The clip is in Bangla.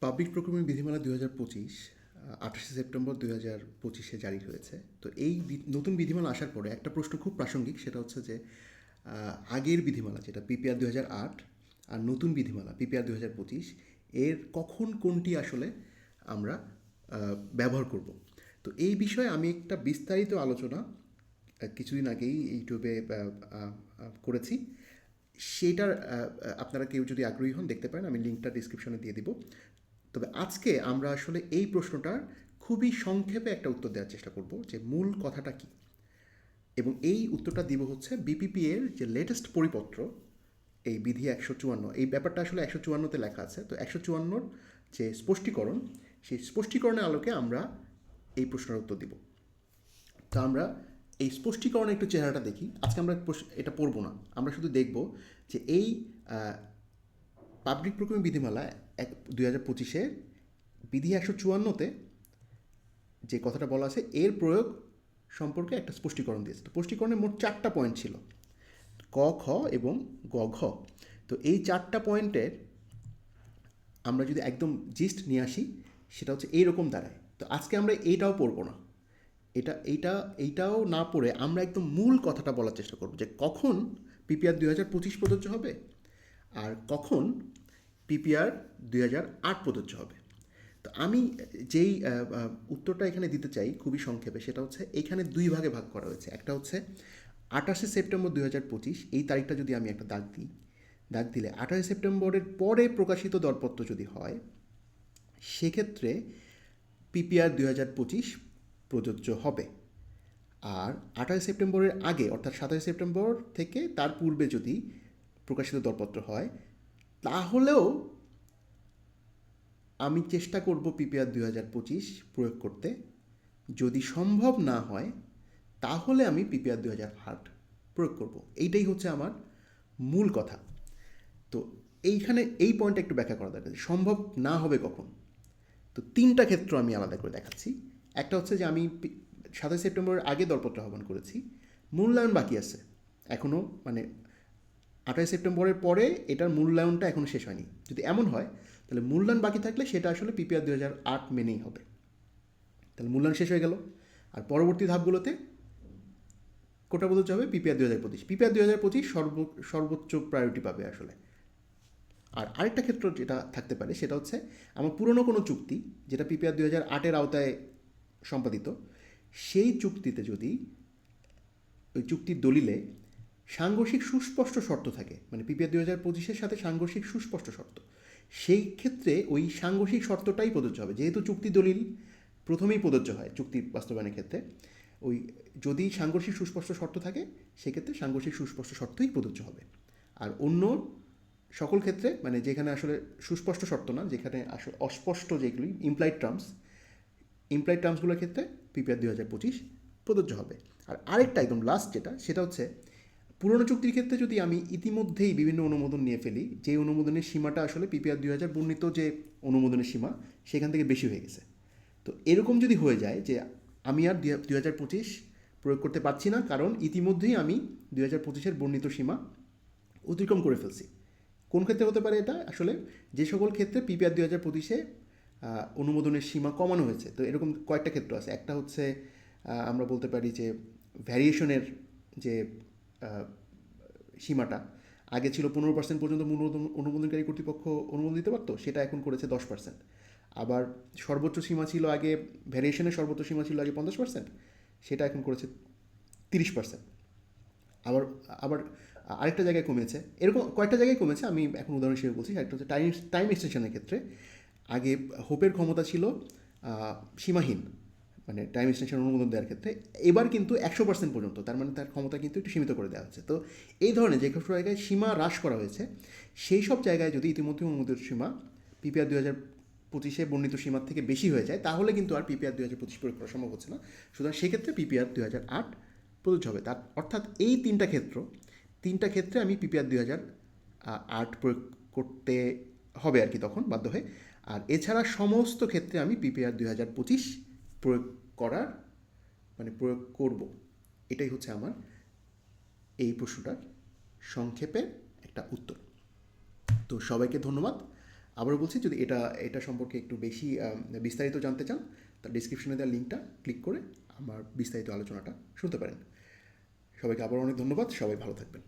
পাবলিক প্রক্রিয়াকরণ বিধিমালা ২০২৫ ২৮শে সেপ্টেম্বর ২০২৫ জারি হয়েছে। তো এই নতুন বিধিমালা আসার পরে একটা প্রশ্ন খুব প্রাসঙ্গিক, সেটা হচ্ছে যে আগের বিধিমালা যেটা পিপিআর ২০০৮ আর নতুন বিধিমালা পিপিআর ২০২৫ এর কখন কোনটি আসলে আমরা ব্যবহার করব। তো এই বিষয়ে আমি একটা বিস্তারিত আলোচনা কিছুদিন আগেই ইউটিউবে করেছি। সেটার আপনারা কেউ যদি আগ্রহী হন দেখতে পারেন, আমি লিঙ্কটা ডিসক্রিপশনে দিয়ে দিব। তবে আজকে আমরা আসলে এই প্রশ্নটার খুবই সংক্ষেপে একটা উত্তর দেওয়ার চেষ্টা করব যে মূল কথাটা কী, এবং এই উত্তরটা দিব হচ্ছে বিপিপি এর যে লেটেস্ট পরিপত্র, এই বিধি ১৫৪, এই ব্যাপারটা আসলে ১৫৪তে লেখা আছে। তো ১৫৪ যে স্পষ্টীকরণ, সেই স্পষ্টীকরণের আলোকে আমরা এই প্রশ্নের উত্তর দিব। তো আমরা এই স্পষ্টীকরণের একটু চেহারাটা দেখি। আজকে আমরা এটা পড়বো না, আমরা শুধু দেখব যে এই পাবলিক প্রক্রিয়াকরণ বিধিমালা ২০২৫-এর বিধি ১৫৪তে যে কথাটা বলা আছে এর প্রয়োগ সম্পর্কে একটা স্পষ্টীকরণ দিয়েছে। তো স্পষ্টীকরণে মোট 4টা পয়েন্ট ছিল, ক, খ এবং গ, ঘ। তো এই 4টা পয়েন্টের আমরা যদি একদম জিস্ট নিয়ে আসি, সেটা হচ্ছে এইরকম দাঁড়ায়। তো আজকে আমরা এইটাও পড়বো না, এইটাও না পড়ে আমরা একদম মূল কথাটা বলার চেষ্টা করব যে কখন পিপিআর ২০২৫ প্রযোজ্য হবে আর কখন পিপিআর ২০০৮ প্রযোজ্য হবে। তো আমি যেই উত্তরটা এখানে দিতে চাই খুবই সংক্ষেপে, সেটা হচ্ছে এখানে দুই ভাগে ভাগ করা হয়েছে। একটা হচ্ছে ২৮শে সেপ্টেম্বর ২০২৫, এই তারিখটা যদি আমি একটা দাগ দিলে ২৮শে সেপ্টেম্বরের পরে প্রকাশিত দরপত্র যদি হয়, সেক্ষেত্রে পিপিআর ২০২৫ প্রযোজ্য হবে। আর ২৮ সেপ্টেম্বরের আগে অর্থাৎ ২৭ সেপ্টেম্বর থেকে তার পূর্বে যদি প্রকাশিত দরপত্র হয়, তাহলেও আমি চেষ্টা করব পিপিআর ২০২৫ প্রয়োগ করতে। যদি সম্ভব না হয় তাহলে আমি পিপিআর ২০০৮ প্রয়োগ করব। এইটাই হচ্ছে আমার মূল কথা। তো এইখানে এই পয়েন্টটা একটু ব্যাখ্যা করা দরকার, সম্ভব না হবে কখন। তো 3টা ক্ষেত্র আমি আলাদা করে দেখাচ্ছি। একটা হচ্ছে যে আমি ২৭ সেপ্টেম্বরের আগে দরপত্র আহ্বান করেছি, মূল্যায়ন বাকি আছে এখনও, মানে ২৮ সেপ্টেম্বরের পরে এটার মূল্যায়নটা এখনও শেষ হয়নি। যদি এমন হয় তাহলে মূল্যায়ন বাকি থাকলে সেটা আসলে পিপিআর ২০০৮ মেনেই হবে। তাহলে মূল্যায়ন শেষ হয়ে গেল, আর পরবর্তী ধাপগুলোতে কোটা প্রযোজ্য হবে পিপিআর ২০২৫। পিপিআর ২০২৫ সর্বোচ্চ প্রায়োরিটি পাবে আসলে। আর আরেকটা ক্ষেত্র যেটা থাকতে পারে সেটা হচ্ছে আমার পুরনো কোনো চুক্তি যেটা পিপিআর ২০০৮-এর আওতায় সম্পাদিত, সেই চুক্তিতে যদি ওই চুক্তির দলিলে সাংঘর্ষিক সুস্পষ্ট শর্ত থাকে, মানে পিপিআর ২০২৫-এর সাথে সাংঘর্ষিক সুস্পষ্ট শর্ত, সেই ক্ষেত্রে ওই সাংঘর্ষিক শর্তটাই প্রযোজ্য হবে। যেহেতু চুক্তি দলিল প্রথমেই প্রযোজ্য হয় চুক্তি বাস্তবায়নের ক্ষেত্রে, ওই যদি সাংঘর্ষিক সুস্পষ্ট শর্ত থাকে সেক্ষেত্রে সাংঘর্ষিক সুস্পষ্ট শর্তই প্রযোজ্য হবে। আর অন্য সকল ক্ষেত্রে, মানে যেখানে আসলে সুস্পষ্ট শর্ত না, যেখানে আসলে অস্পষ্ট যেগুলি ইমপ্লয়েড টার্মসগুলোর ক্ষেত্রে পিপিআর ২০২৫ প্রযোজ্য হবে। আর আরেকটা একদম লাস্ট যেটা, সেটা হচ্ছে পুরনো চুক্তির ক্ষেত্রে যদি আমি ইতিমধ্যেই বিভিন্ন অনুমোদন নিয়ে ফেলি, যে অনুমোদনের সীমাটা আসলে পিপিআর ২০০০ বর্ণিত যে অনুমোদনের সীমা সেখান থেকে বেশি হয়ে গেছে, তো এরকম যদি হয়ে যায় যে আমি আর ২০২৫ প্রয়োগ করতে পারছি না, কারণ ইতিমধ্যেই আমি ২০২৫-এর বর্ণিত সীমা অতিক্রম করে ফেলছি। কোন ক্ষেত্রে হতে পারে এটা? আসলে যে সকল ক্ষেত্রে পিপিআর ২০২৫-এ অনুমোদনের সীমা কমানো হয়েছে। তো এরকম কয়েকটা ক্ষেত্র আছে। একটা হচ্ছে আমরা বলতে পারি যে ভ্যারিয়েশনের যে সীমাটা আগে ছিল ১৫% পর্যন্ত মূল অনুমোদনকারী কর্তৃপক্ষ অনুমোদন দিতে পারতো, সেটা এখন করেছে ১০%। আবার সর্বোচ্চ সীমা ছিল আগে, ভ্যারিয়েশনের সর্বোচ্চ সীমা ছিল আগে ৫০%, সেটা এখন করেছে ৩০%। আবার আবার আরেকটা জায়গায় কমেছে, এরকম কয়েকটা জায়গায় কমেছে, আমি এখন উদাহরণ হিসেবে বলছি। একটা হচ্ছে টাইম এক্সটেনশনের ক্ষেত্রে আগে হোপের ক্ষমতা ছিল সীমাহীন, মানে টাইম এক্সটেনশন অনুমোদন দেওয়ার ক্ষেত্রে, এবার কিন্তু ১০০% পর্যন্ত, তার মানে তার ক্ষমতা কিন্তু একটু সীমিত করে দেওয়া হচ্ছে। তো এই ধরনের যে সব জায়গায় সীমা হ্রাস করা হয়েছে, সেই সব জায়গায় যদি ইতিমধ্যে অনুমোদিত সীমা পিপিআর ২০২৫-এ বর্ণিত সীমার থেকে বেশি হয়ে যায়, তাহলে কিন্তু আর পিপিআর ২০২৫ প্রয়োগ করা সম্ভব হচ্ছে না। সুতরাং সেক্ষেত্রে পিপিআর ২০০৮ প্রযোজ্য হবে। তার অর্থাৎ এই তিনটা ক্ষেত্রে আমি পিপিআর ২০০৮ প্রয়োগ করতে হবে আর কি, তখন বাধ্য হয়ে। আর এছাড়া সমস্ত ক্ষেত্রে আমি পিপিআর ২০২৫ প্রয়োগ করার, মানে প্রয়োগ করব। এটাই হচ্ছে আমার এই প্রশ্নটার সংক্ষেপে একটা উত্তর। তো সবাইকে ধন্যবাদ। আবারও বলছি, যদি এটা সম্পর্কে একটু বেশি বিস্তারিত জানতে চান, তার ডিসক্রিপশনে দেওয়া লিঙ্কটা ক্লিক করে আমার বিস্তারিত আলোচনাটা শুনতে পারেন। সবাইকে আবার অনেক ধন্যবাদ, সবাই ভালো থাকবেন।